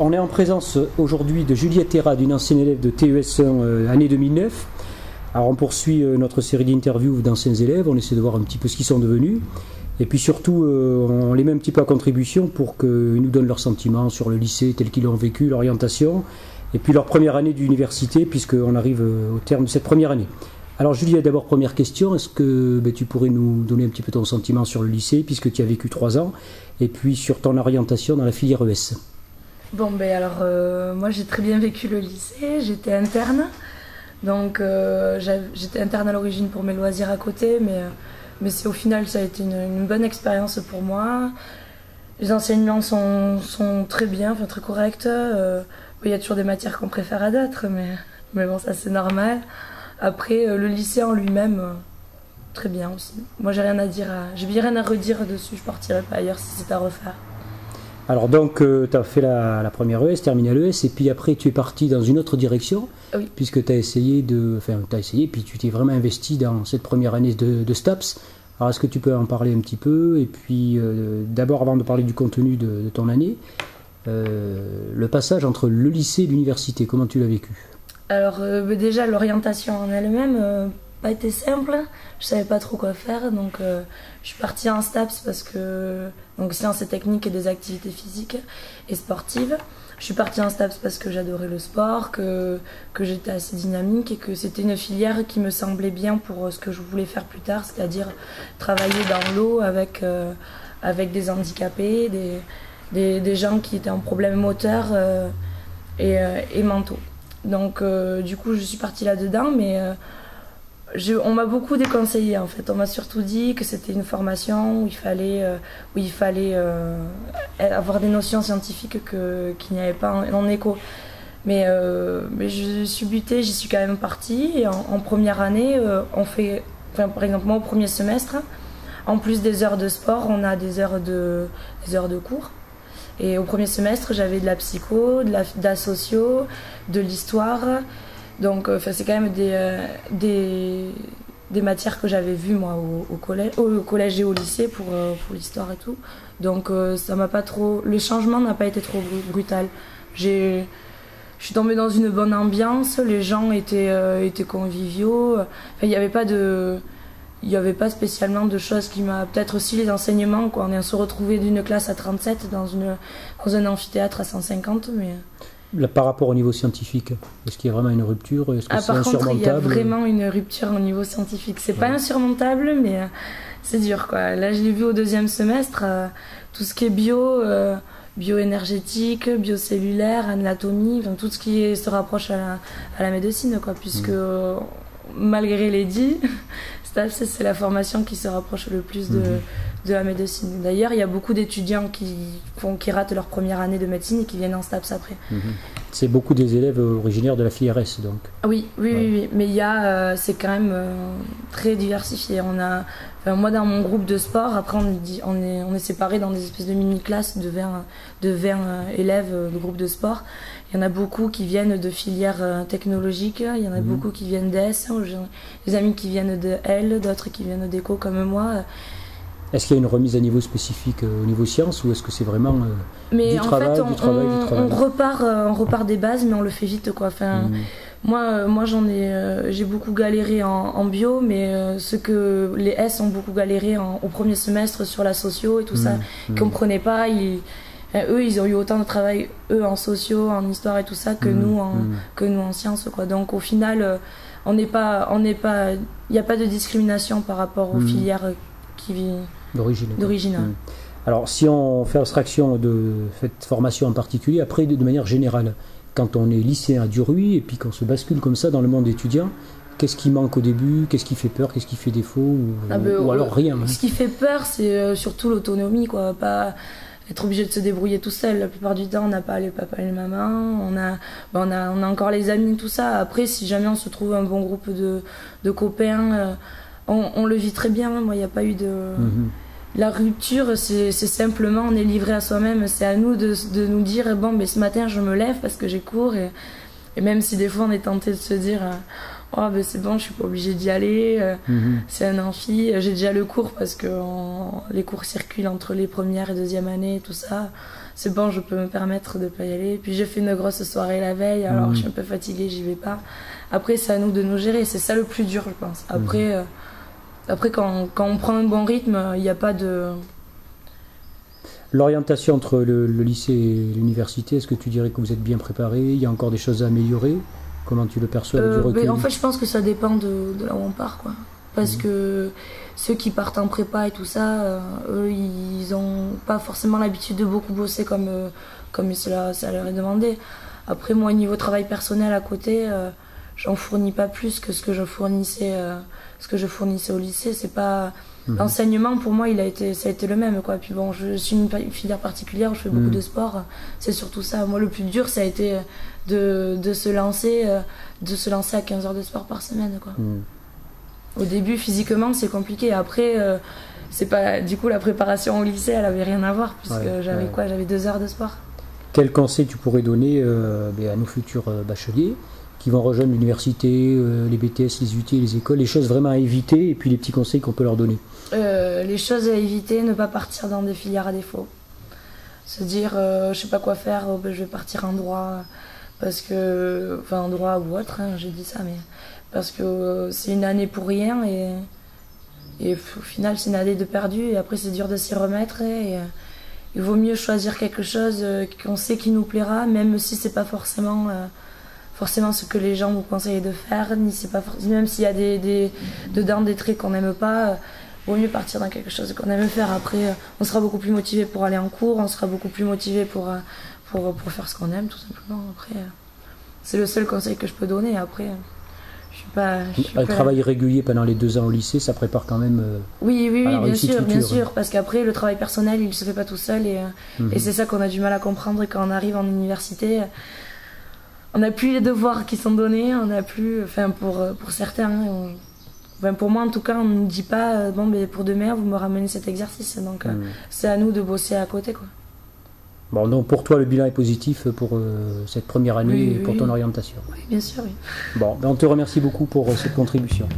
on est en présence aujourd'hui de Juliette Terrade, une ancienne élève de TES1 année 2009. Alors on poursuit notre série d'interviews d'anciens élèves, on essaie de voir un petit peu ce qu'ils sont devenus. Et puis surtout, on les met un petit peu à contribution pour qu'ils nous donnent leurs sentiments sur le lycée tel qu'ils l'ont vécu, l'orientation, et puis leur première année d'université, puisqu'on arrive au terme de cette première année. Alors Juliette, d'abord première question, est-ce que tu pourrais nous donner un petit peu ton sentiment sur le lycée, puisque tu as vécu 3 ans, et puis sur ton orientation dans la filière ES? Bon, moi j'ai très bien vécu le lycée, j'étais interne, donc j'étais interne à l'origine pour mes loisirs à côté, mais au final ça a été une bonne expérience pour moi. Les enseignements sont très bien, enfin, très corrects. Il y a toujours des matières qu'on préfère à d'autres, mais bon, ça c'est normal. Après, le lycée en lui-même, très bien aussi. Moi j'ai rien à dire, j'ai rien à redire dessus, je partirai pas ailleurs si c'est à refaire. Alors donc, tu as fait la première ES, terminale ES, et puis après tu es parti dans une autre direction, oui. Puisque tu as essayé, puis tu t'es vraiment investi dans cette première année de STAPS. Alors est-ce que tu peux en parler un petit peu? Et puis d'abord, avant de parler du contenu de ton année, le passage entre le lycée et l'université, comment tu l'as vécu? Alors déjà, l'orientation en elle-même pas été simple, je savais pas trop quoi faire, donc je suis partie en STAPS parce que donc sciences et techniques et des activités physiques et sportives. Je suis partie en STAPS parce que j'adorais le sport, que j'étais assez dynamique et que c'était une filière qui me semblait bien pour ce que je voulais faire plus tard, c'est-à-dire travailler dans l'eau avec des handicapés, des gens qui étaient en problème moteur et mentaux. Donc du coup je suis partie là-dedans, mais on m'a beaucoup déconseillé en fait. On m'a surtout dit que c'était une formation où il fallait avoir des notions scientifiques qu'il n'y avait pas en éco. Mais je suis butée, j'y suis quand même partie. Et en première année, on fait, par exemple moi au premier semestre, en plus des heures de sport, on a des heures de cours. Et au premier semestre, j'avais de la psycho, de la socio, de l'histoire. Donc c'est quand même des matières que j'avais vues moi au collège et au lycée pour l'histoire et tout. Donc ça m'a pas trop, le changement n'a pas été trop brutal. Je suis tombée dans une bonne ambiance, les gens étaient conviviaux. Enfin, il n'y avait pas spécialement de choses qui m'a... Peut-être aussi les enseignements, quoi. On se retrouvait d'une classe à 37 dans un amphithéâtre à 150, mais... Là, par rapport au niveau scientifique, est-ce qu'il y a vraiment une rupture? Est-ce que c'est insurmontable? Par contre, il y a vraiment une rupture au niveau scientifique. C'est pas insurmontable, mais c'est dur, quoi. Là, je l'ai vu au deuxième semestre, tout ce qui est bioénergétique, biocellulaire, anatomie, enfin, tout ce qui se rapproche à la médecine, quoi, puisque malgré les dits, c'est la formation qui se rapproche le plus de la médecine. D'ailleurs, il y a beaucoup d'étudiants qui ratent leur première année de médecine et qui viennent en STAPS après. C'est beaucoup des élèves originaires de la filière S, donc. Oui. Mais c'est quand même très diversifié. Moi, dans mon groupe de sport, après, on est séparés dans des espèces de mini-classes de 20 élèves de groupe de sport. Il y en a beaucoup qui viennent de filières technologiques, il y en a beaucoup qui viennent d'ES, j'ai des amis qui viennent de L, d'autres qui viennent d'éco comme moi. Est-ce qu'il y a une remise à niveau spécifique au niveau sciences, ou est-ce que c'est vraiment mais du travail, du travail? On repart des bases, mais on le fait vite, quoi. Enfin, moi j'ai beaucoup galéré en bio, mais ce que les S ont beaucoup galéré au premier semestre sur la socio et tout ça, qu'ils comprenaient pas. Eux, ils ont eu autant de travail, eux, en socio, en histoire et tout ça, que nous en sciences, quoi. Donc, au final, il n'y a pas de discrimination par rapport aux filières d'origine. Alors, si on fait abstraction de cette formation en particulier, après, de manière générale, quand on est lycéen à Duruy et puis qu'on se bascule comme ça dans le monde étudiant, qu'est-ce qui manque au début? Qu'est-ce qui fait peur? Qu'est-ce qui fait défaut? Ou alors rien? Ce qui fait peur, c'est surtout l'autonomie, quoi. Pas être obligé de se débrouiller tout seul. La plupart du temps, on n'a pas les papas et les mamans, on a encore les amis, tout ça. Après, si jamais on se trouve un bon groupe de copains, on le vit très bien. Moi, il n'y a pas eu de... La rupture, c'est simplement, on est livré à soi-même. C'est à nous de nous dire, bon, mais ce matin, je me lève parce que j'ai cours. Et même si des fois, on est tenté de se dire, oh ben c'est bon, je suis pas obligée d'y aller, c'est un amphi, j'ai déjà le cours parce que les cours circulent entre les premières et deuxième années et tout ça. C'est bon, je peux me permettre de pas y aller. Puis j'ai fait une grosse soirée la veille, alors je suis un peu fatiguée, j'y vais pas. Après, c'est à nous de nous gérer, c'est ça le plus dur, je pense. Après quand on prend un bon rythme, il n'y a pas de... L'orientation entre le lycée et l'université, est-ce que tu dirais que vous êtes bien préparé? Il y a encore des choses à améliorer? Comment tu le perçois avec du recul? En fait, je pense que ça dépend de là où on part, quoi. Parce que ceux qui partent en prépa et tout ça, eux, ils ont pas forcément l'habitude de beaucoup bosser comme ça leur est demandé. Après, moi, niveau travail personnel à côté, j'en fournis pas plus que ce que je fournissais au lycée. C'est pas... L'enseignement, pour moi, ça a été le même, quoi. Puis bon, je suis une filière particulière, je fais beaucoup de sport. C'est surtout ça. Moi, le plus dur, ça a été de se lancer à 15 heures de sport par semaine, quoi. Au début, physiquement, c'est compliqué. Après, c'est pas... Du coup, la préparation au lycée, elle avait rien à voir, puisque j'avais 2 heures de sport. Quel conseil tu pourrais donner à nos futurs bacheliers qui vont rejoindre l'université, les BTS, les UT, les écoles, les choses vraiment à éviter et puis les petits conseils qu'on peut leur donner? Les choses à éviter, ne pas partir dans des filières à défaut. Se dire, je sais pas quoi faire, je vais partir en droit, parce que... Enfin, en droit ou autre, j'ai dit ça, mais... Parce que c'est une année pour rien et au final, c'est une année de perdu et après, c'est dur de s'y remettre et il vaut mieux choisir quelque chose qu'on sait qui nous plaira, même si c'est pas forcément ce que les gens nous conseillent de faire, même s'il y a dedans des traits qu'on n'aime pas, vaut mieux partir dans quelque chose qu'on aime faire. Après, on sera beaucoup plus motivé pour aller en cours, on sera beaucoup plus motivé pour faire ce qu'on aime, tout simplement. Après, c'est le seul conseil que je peux donner. Après, un travail régulier pendant les 2 ans au lycée, ça prépare quand même oui, à la réussite future. Bien sûr, parce qu'après, le travail personnel, il se fait pas tout seul et c'est ça qu'on a du mal à comprendre quand on arrive en université. On n'a plus les devoirs qui sont donnés, on n'a plus, enfin pour certains, pour moi en tout cas, on ne nous dit pas bon, ben, pour demain vous me ramenez cet exercice, donc c'est à nous de bosser à côté, quoi. Bon, donc pour toi le bilan est positif pour cette première année et pour ton orientation? Oui, bien sûr, oui. Bon, ben on te remercie beaucoup pour cette contribution.